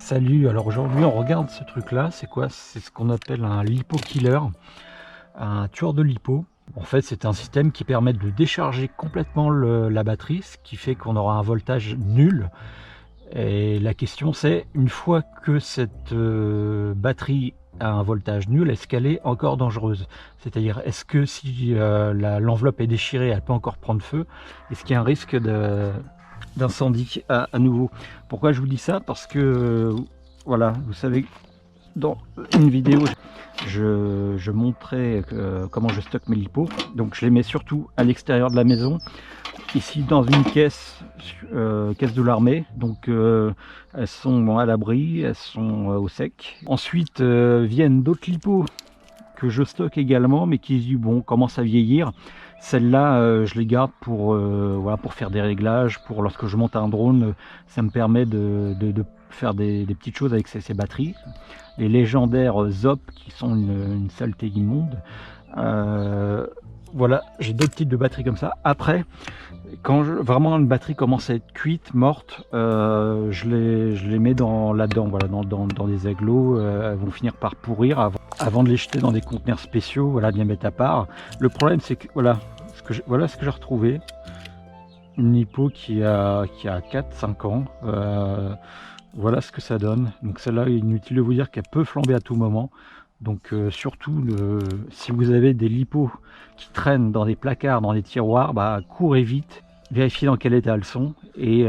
Salut, alors aujourd'hui on regarde ce truc là, c'est quoi? C'est ce qu'on appelle un lipo killer, un tueur de lipo. En fait c'est un système qui permet de décharger complètement la batterie, ce qui fait qu'on aura un voltage nul. Et la question c'est, une fois que cette batterie a un voltage nul, est-ce qu'elle est encore dangereuse? C'est-à-dire, est-ce que si l'enveloppe est déchirée, elle peut encore prendre feu? Est-ce qu'il y a un risque d'incendie à nouveau? Pourquoi je vous dis ça? Parce que voilà, vous savez, dans une vidéo je montrais comment je stocke mes lipos. Donc je les mets surtout à l'extérieur de la maison, ici dans une caisse de l'armée. Donc elles sont à l'abri, elles sont au sec. Ensuite viennent d'autres lipos que je stocke également, mais qui bon, commencent à vieillir. Celles-là, je les garde pour, voilà, pour faire des réglages, pour lorsque je monte un drone, ça me permet de faire des petites choses avec ces batteries. Les légendaires ZOP, qui sont une saleté immonde. Voilà, j'ai d'autres types de batteries comme ça. Après, quand vraiment une batterie commence à être cuite, morte, je les mets là-dedans, voilà, dans des agglos. Elles vont finir par pourrir avant de les jeter dans des conteneurs spéciaux, voilà, de les mettre à part. Le problème, c'est que voilà ce que j'ai retrouvé. Une lipo qui a 4-5 ans. Voilà ce que ça donne. Donc celle-là, inutile de vous dire qu'elle peut flamber à tout moment. Donc surtout, si vous avez des lipos qui traînent dans des placards, dans des tiroirs, bah, courez vite, vérifiez dans quel état elles sont et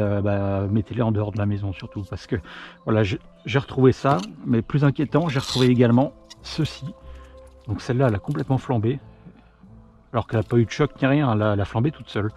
mettez-les en dehors de la maison surtout. Parce que voilà, j'ai retrouvé ça, mais plus inquiétant, j'ai retrouvé également ceci. Donc celle-là, elle a complètement flambé, alors qu'elle n'a pas eu de choc ni rien, elle a flambé toute seule.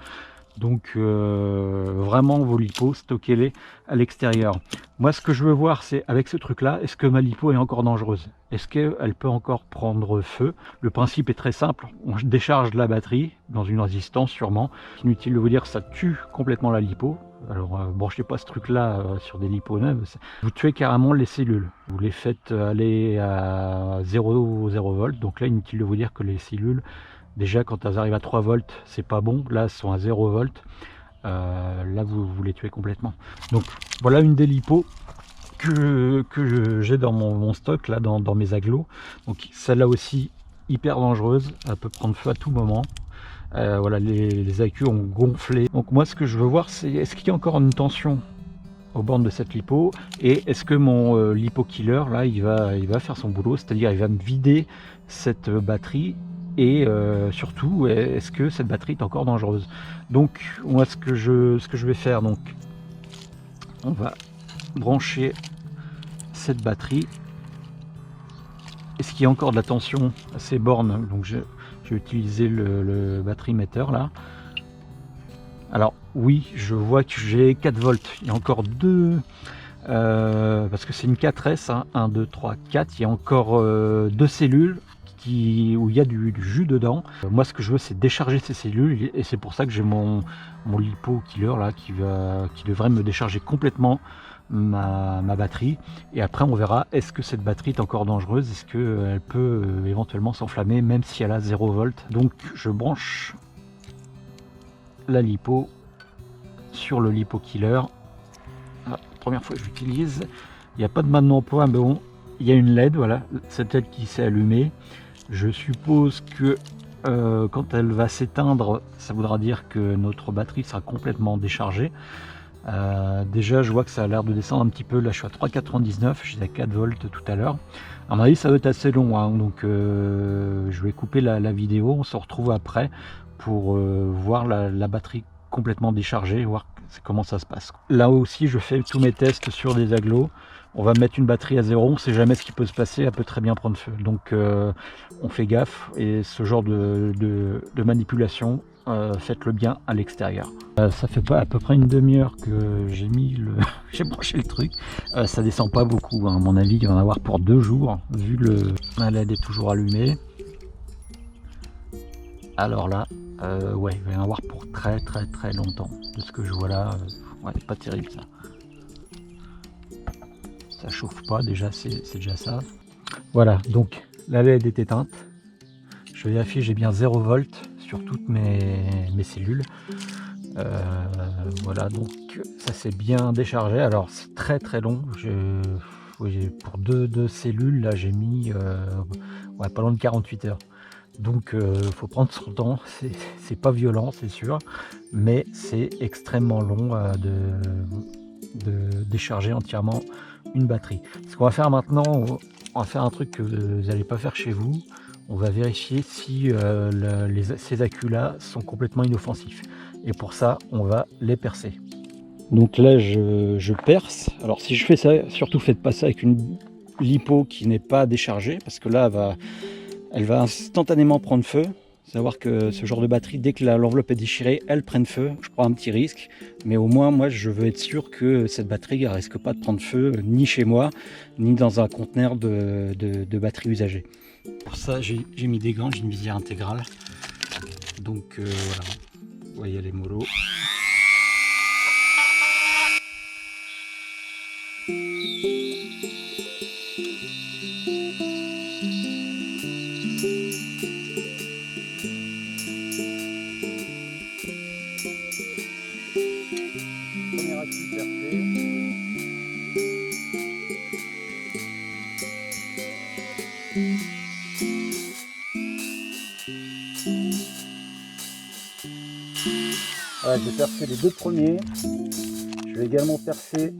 Donc vraiment, vos lipos, stockez-les à l'extérieur. Moi, ce que je veux voir, c'est avec ce truc là, est-ce que ma lipo est encore dangereuse? Est-ce qu'elle peut encore prendre feu? Le principe est très simple, on décharge la batterie dans une résistance sûrement. Inutile de vous dire, ça tue complètement la lipo. Alors branchez pas ce truc là sur des lipos neuves, vous tuez carrément les cellules. Vous les faites aller à 0 volts. Donc là, inutile de vous dire que les cellules, déjà quand elles arrivent à 3 volts, c'est pas bon. Là, elles sont à 0 volts. Là, vous les tuez complètement. Donc voilà une des lipos que j'ai dans mon stock, là, dans mes agglos. Donc celle-là aussi, hyper dangereuse. Elle peut prendre feu à tout moment. Voilà, les accus ont gonflé. Donc moi, ce que je veux voir, c'est est-ce qu'il y a encore une tension aux bornes de cette lipo, et est-ce que mon lipo killer là, il va faire son boulot, c'est-à-dire il va me vider cette batterie. Et surtout, est-ce que cette batterie est encore dangereuse? Donc moi, ce que je vais faire, donc on va brancher cette batterie. Est-ce qu'il y a encore de la tension à ces bornes? Donc j'ai utilisé le batterie-metteur là. Alors oui, je vois que j'ai 4 volts. Il y a encore deux, parce que c'est une 4S, hein, 1, 2, 3, 4. Il y a encore deux cellules où il y a du jus dedans. Moi, ce que je veux, c'est décharger ces cellules, et c'est pour ça que j'ai mon lipo killer là qui devrait me décharger complètement ma batterie. Et après, on verra, est-ce que cette batterie est encore dangereuse, est-ce qu'elle peut éventuellement s'enflammer même si elle a 0 volts. Donc je branche la lipo sur le lipo killer. Ah, première fois que j'utilise, il n'y a pas de mode d'emploi, mais bon, il y a une LED, voilà, cette LED qui s'est allumée. Je suppose que quand elle va s'éteindre, ça voudra dire que notre batterie sera complètement déchargée. Déjà, je vois que ça a l'air de descendre un petit peu. Là, je suis à 3,99, j'étais à 4 volts tout à l'heure. À mon avis, ça va être assez long, hein, donc je vais couper la vidéo. On se retrouve après pour voir la batterie complètement déchargée, voir comment ça se passe. Là aussi, je fais tous mes tests sur des agglos. On va mettre une batterie à 0, on ne sait jamais ce qui peut se passer, elle peut très bien prendre feu. Donc on fait gaffe, et ce genre de manipulation, faites-le bien à l'extérieur. Ça fait pas à peu près une demi-heure que j'ai mis j'ai branché le truc. Ça descend pas beaucoup, hein. À mon avis, il va en avoir pour 2 jours, vu la LED est toujours allumée. Alors là, ouais, il va y en avoir pour très longtemps. De ce que je vois là, ouais, pas terrible ça. Ça chauffe pas, déjà c'est déjà ça. Voilà, donc la LED est éteinte. Je vérifie, j'ai bien 0 volts sur toutes mes cellules. Voilà, donc ça s'est bien déchargé. Alors c'est très très long. Pour deux cellules, là j'ai mis ouais, pas loin de 48 heures. Donc faut prendre son temps, c'est pas violent c'est sûr, mais c'est extrêmement long de décharger entièrement une batterie. Ce qu'on va faire maintenant, on va faire un truc que vous n'allez pas faire chez vous. On va vérifier si ces accus là sont complètement inoffensifs, et pour ça on va les percer. Donc là je perce. Alors si je fais ça, surtout faites pas ça avec une lipo qui n'est pas déchargée, parce que là elle va instantanément prendre feu. Savoir que ce genre de batterie, dès que l'enveloppe est déchirée, elles prennent feu. Je prends un petit risque, mais au moins moi je veux être sûr que cette batterie ne risque pas de prendre feu, ni chez moi, ni dans un conteneur de batterie usagée. Pour ça j'ai mis des gants, j'ai une visière intégrale. Donc voilà, vous voyez les molos. Premier acquis percé. Voilà, j'ai percé les deux premiers. Je vais également percer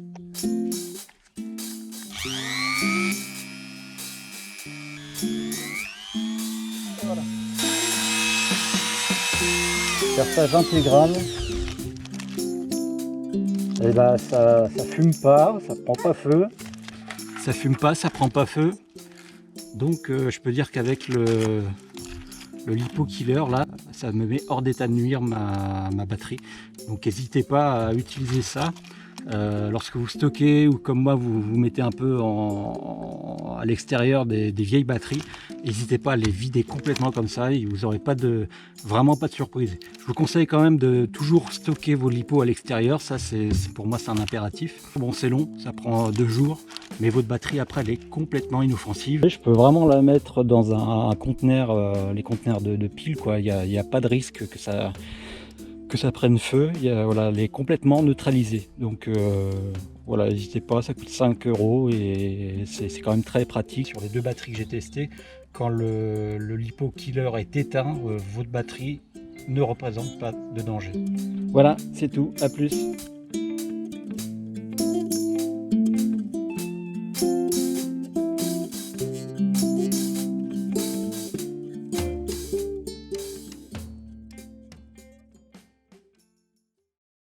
voilà. Perçage intégral. Et bah ça fume pas, ça prend pas feu. Ça fume pas, ça prend pas feu. Donc je peux dire qu'avec le Lipo Killer là, ça me met hors d'état de nuire ma batterie. Donc n'hésitez pas à utiliser ça. Lorsque vous stockez, ou comme moi vous mettez un peu à l'extérieur des vieilles batteries, n'hésitez pas à les vider complètement comme ça, et vous n'aurez vraiment pas de surprise. Je vous conseille quand même de toujours stocker vos lipos à l'extérieur. Ça pour moi c'est un impératif. Bon, c'est long, ça prend 2 jours, mais votre batterie après elle est complètement inoffensive. Je peux vraiment la mettre dans un conteneur, les conteneurs de piles quoi. Il n'y a pas de risque que ça prenne feu. Voilà, elle est complètement neutralisée. Donc voilà, n'hésitez pas, ça coûte 5 € et c'est quand même très pratique. Sur les 2 batteries que j'ai testées, quand le Lipo Killer est éteint, votre batterie ne représente pas de danger. Voilà, c'est tout, à plus.